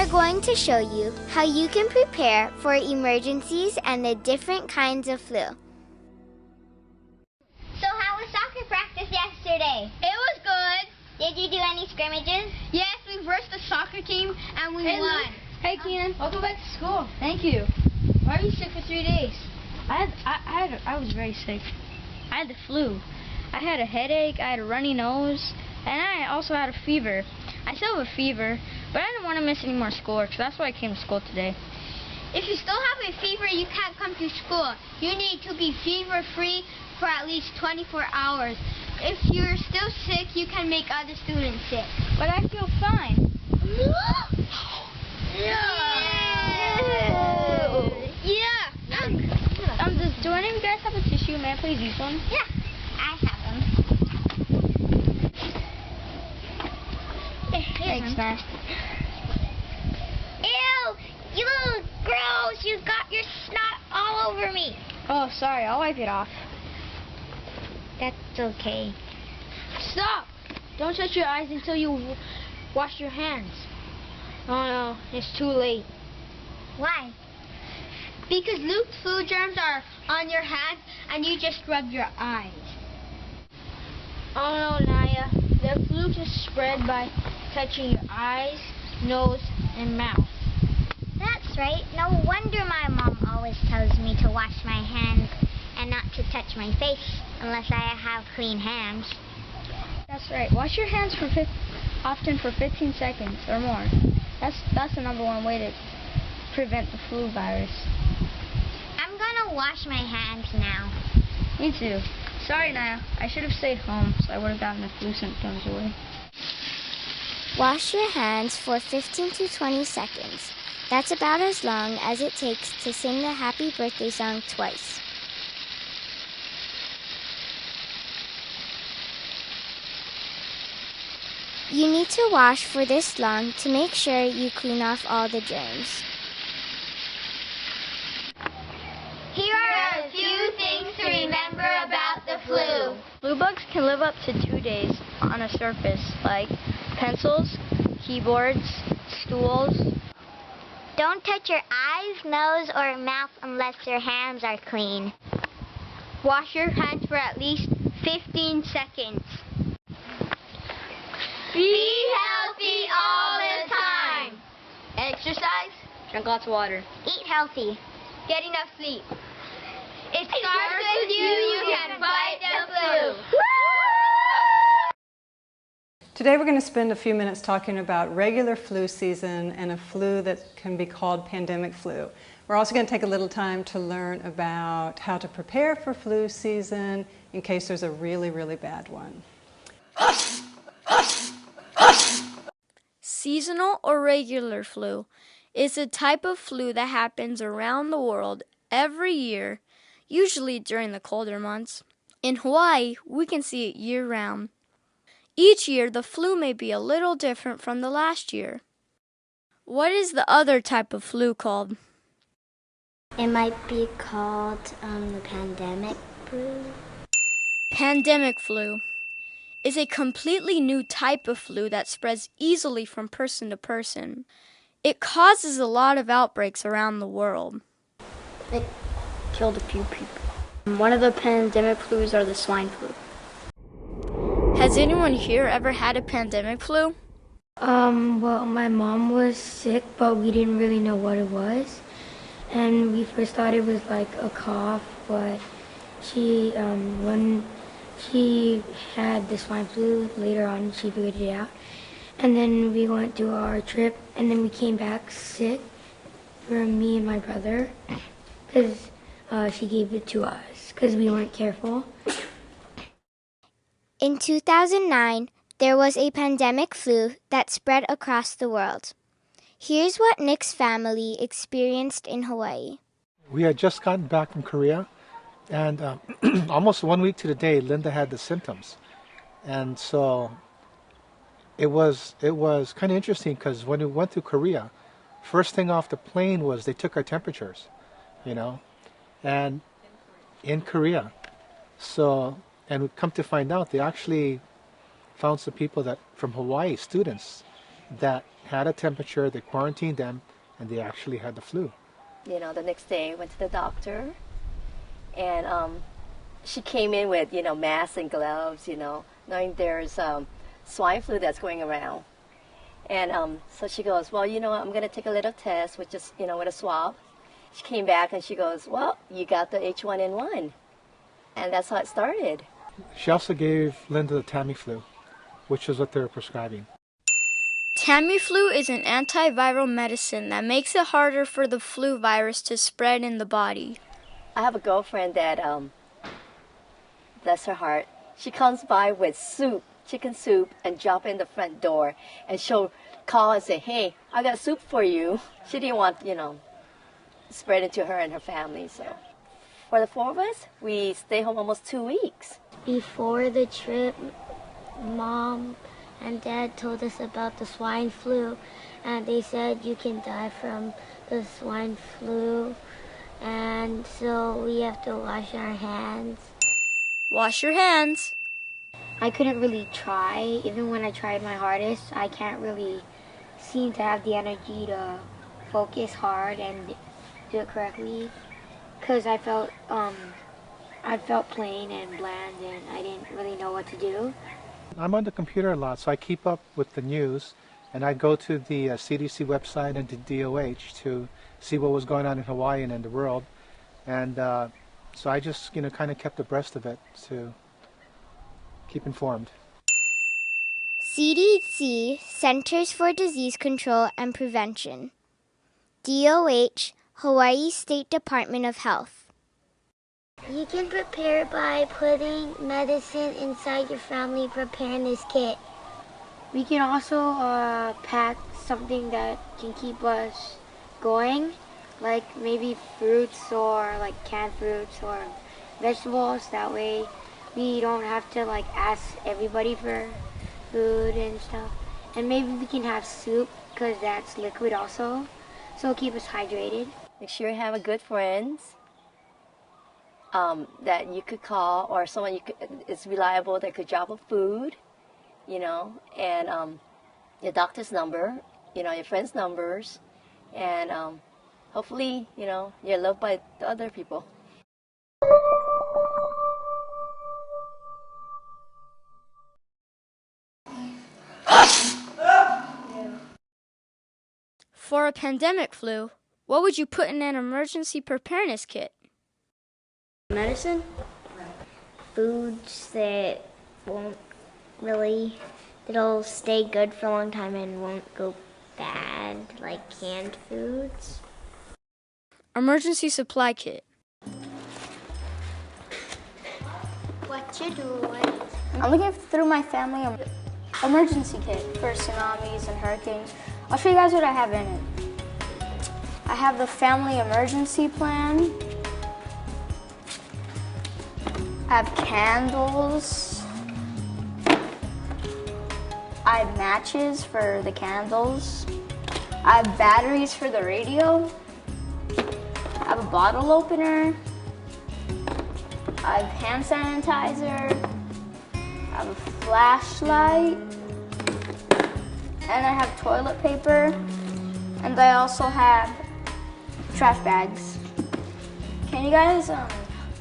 are going to show you how you can prepare for emergencies and the different kinds of flu. So how was soccer practice yesterday? It was good. Did you do any scrimmages? Yes, we versed the soccer team and we won. Hey, Keenan, welcome back to school. Thank you. Why are you sick for 3 days? I was very sick. I had the flu. I had a headache, I had a runny nose, and I also had a fever. I still have a fever, but I didn't want to miss any more schoolwork, so that's why I came to school today. If you still have a fever, you can't come to school. You need to be fever-free for at least 24 hours. If you're still sick, you can make other students sick. But I feel fine. Do any of you guys have a tissue? May I please use one? Yeah, I have them. Thanks, man. Ew! You little gross! You got your snot all over me. Oh, sorry. I'll wipe it off. That's okay. Stop! Don't shut your eyes until you wash your hands. Oh no, it's too late. Why? Because Luke's flu germs are on your hands and you just rubbed your eyes. Oh no, Naya. The flu can spread by touching your eyes, nose, and mouth. That's right. No wonder my mom always tells me to wash my hands and not to touch my face unless I have clean hands. That's right. Wash your hands often for 15 seconds or more. That's the #1 way to prevent the flu virus. I'm gonna wash my hands now. Me too. Sorry, Naya. I should have stayed home so I would have gotten the flu symptoms away. Wash your hands for 15 to 20 seconds. That's about as long as it takes to sing the happy birthday song twice. You need to wash for this long to make sure you clean off all the germs. Here are a few things to remember about the flu. Flu bugs can live up to 2 days on a surface like pencils, keyboards, stools. Don't touch your eyes, nose, or mouth unless your hands are clean. Wash your hands for at least 15 seconds. Be healthy all the time. Exercise. Drink lots of water. Eat healthy. Get enough sleep. It starts with you. You can fight the flu. Today we're going to spend a few minutes talking about regular flu season and a flu that can be called pandemic flu. We're also going to take a little time to learn about how to prepare for flu season in case there's a really, really bad one. Seasonal or regular flu is a type of flu that happens around the world every year, usually during the colder months. In Hawaii, we can see it year-round. Each year, the flu may be a little different from the last year. What is the other type of flu called? It might be called the pandemic flu. Pandemic flu is a completely new type of flu that spreads easily from person to person. It causes a lot of outbreaks around the world. It killed a few people. One of the pandemic flus are the swine flu. Has anyone here ever had a pandemic flu? Well, my mom was sick, but we didn't really know what it was. And we first thought it was like a cough, but when she had the swine flu, later on she figured it out. And then we went to our trip, and then we came back sick for me and my brother, because she gave it to us, because we weren't careful. In 2009, there was a pandemic flu that spread across the world. Here's what Nick's family experienced in Hawaii. We had just gotten back from Korea, and almost 1 week to the day, Linda had the symptoms. And so it was kind of interesting because when we went to Korea, first thing off the plane was they took our temperatures, and in Korea. So, and we come to find out they actually found some people that from Hawaii, students that had a temperature, they quarantined them, and they actually had the flu. You know, the next day, went to the doctor, and she came in with, you know, masks and gloves, you know, knowing there's swine flu that's going around. And so she goes, well, you know, I'm going to take a little test, with just, you know, with a swab. She came back and she goes, well, you got the H1N1. And that's how it started. She also gave Linda the Tamiflu, which is what they were prescribing. Tamiflu is an antiviral medicine that makes it harder for the flu virus to spread in the body. I have a girlfriend that, bless her heart, she comes by with soup, chicken soup, and drop in the front door. And she'll call and say, hey, I got soup for you. She didn't want, you know, spread it to her and her family. So for the 4 of us, we stay home almost 2 weeks. Before the trip, Mom and Dad told us about the swine flu, and they said you can die from the swine flu, and so we have to wash our hands. Wash your hands. I couldn't really try. Even when I tried my hardest, I can't really seem to have the energy to focus hard and do it correctly, because I felt plain and bland, and I didn't really know what to do. I'm on the computer a lot, so I keep up with the news, and I go to the CDC website and to DOH to see what was going on in Hawaii and in the world. And so I just, you know, kind of kept abreast of it to keep informed. CDC, Centers for Disease Control and Prevention. DOH, Hawaii State Department of Health. You can prepare by putting medicine inside your family preparedness kit. We can also pack something that can keep us going, like maybe fruits or like canned fruits or vegetables. That way we don't have to like ask everybody for food and stuff. And maybe we can have soup, because that's liquid also, so it'll keep us hydrated. Make sure you have a good friends that you could call, or someone is reliable that could drop off food, you know, and your doctor's number, you know, your friends' numbers, and hopefully, you know, you're loved by the other people. For a pandemic flu, what would you put in an emergency preparedness kit? Medicine? Foods that won't really, it'll stay good for a long time and won't go bad, like canned foods. Emergency supply kit. What you doing? I'm looking through my family emergency kit for tsunamis and hurricanes. I'll show you guys what I have in it. I have the family emergency plan. I have candles. I have matches for the candles. I have batteries for the radio. I have a bottle opener. I have hand sanitizer. I have a flashlight. And I have toilet paper. And I also have trash bags. Can you guys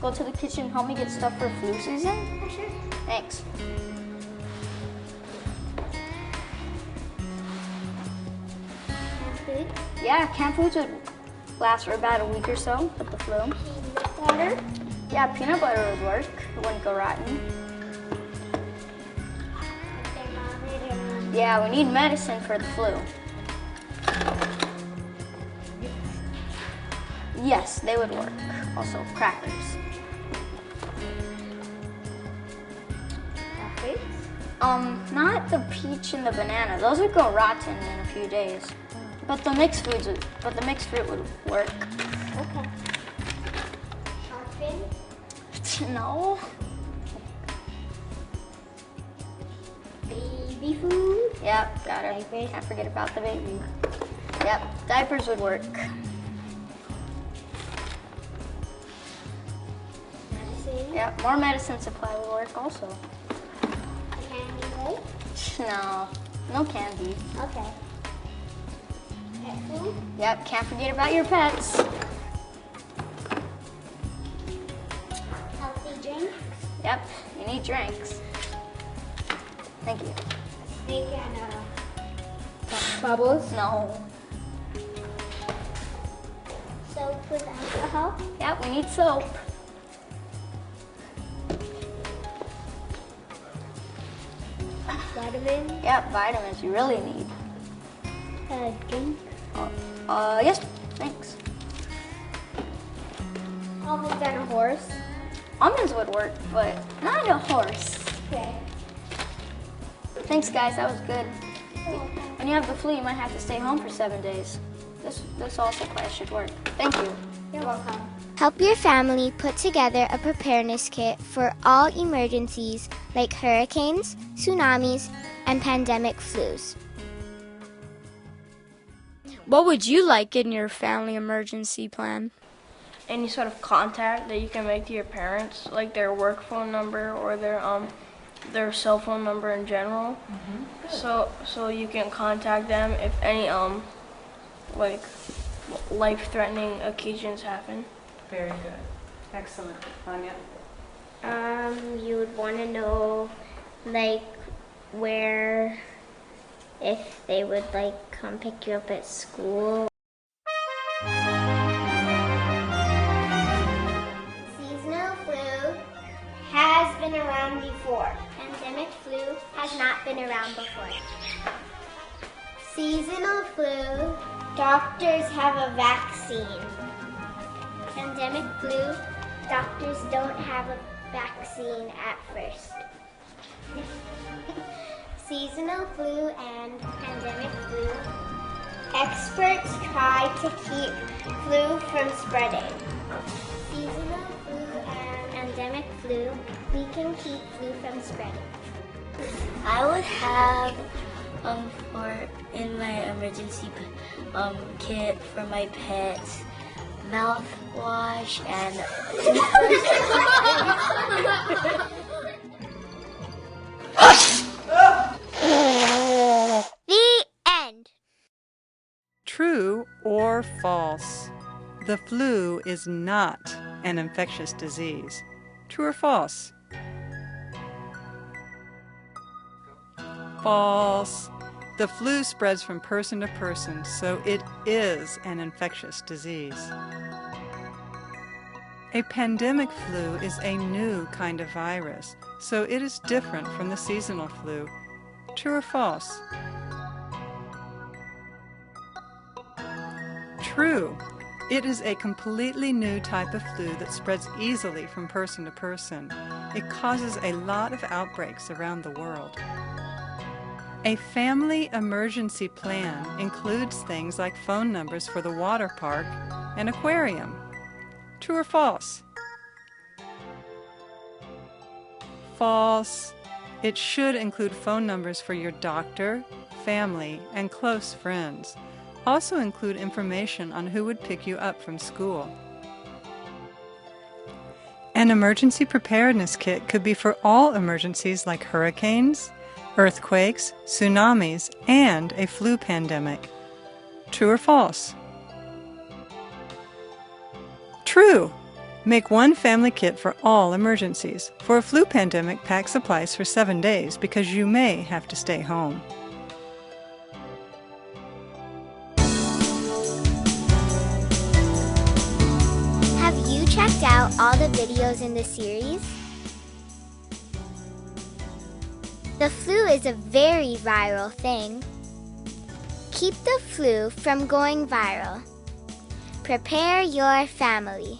go to the kitchen and help me get stuff for flu season? Sure. Thanks. Food? Yeah, canned foods would last for about a week or so with the flu. Peanut butter? Yeah, peanut butter would work. It wouldn't go rotten. Yeah, we need medicine for the flu. Yes, they would work. Also, crackers. Not the peach and the banana. Those would go rotten in a few days. But the mixed fruit would work. Okay. Shark fin? No. Baby food? Yep, got it. Diapers? Can't forget about the baby. Yep, diapers would work. Medicine? Yep, more medicine supply would work also. Candy, right? No, no candy. Okay. food? Yep, can't forget about your pets. Healthy drink? Yep, you need drinks. Thank you. Snake and bubbles? No. Soap with alcohol? Yep, we need soap. Vitamins? Yep, vitamins you really need. Drink? Yes, thanks. Almonds and a horse? Almonds would work, but not a horse. Okay. Thanks, guys, that was good. When you have the flu, you might have to stay home for 7 days. This all supplies should work. Thank you. You're welcome. Help your family put together a preparedness kit for all emergencies like hurricanes, tsunamis, and pandemic flus. What would you like in your family emergency plan? Any sort of contact that you can make to your parents, like their work phone number or their cell phone number in general. So you can contact them if any like life-threatening occasions happen. Very good. Excellent. Anya? You would want to know, like, where, if they would, like, come pick you up at school. Seasonal flu has been around before. Pandemic flu has not been around before. Seasonal flu, doctors have a vaccine. Pandemic flu, doctors don't have a vaccine at first. Seasonal flu and pandemic flu, experts try to keep flu from spreading. Seasonal flu and pandemic flu, we can keep flu from spreading. I would have in my emergency kit for my pets, mouthwash and The end. True or false? The flu is not an infectious disease. True or false? False. The flu spreads from person to person, so it is an infectious disease. A pandemic flu is a new kind of virus, so it is different from the seasonal flu. True or false? True. It is a completely new type of flu that spreads easily from person to person. It causes a lot of outbreaks around the world. A family emergency plan includes things like phone numbers for the water park and aquarium. True or false? False. It should include phone numbers for your doctor, family, and close friends. Also include information on who would pick you up from school. An emergency preparedness kit could be for all emergencies like hurricanes, earthquakes, tsunamis, and a flu pandemic. True or false? True! Make one family kit for all emergencies. For a flu pandemic, pack supplies for 7 days because you may have to stay home. Have you checked out all the videos in the series? The flu is a very viral thing. Keep the flu from going viral. Prepare your family.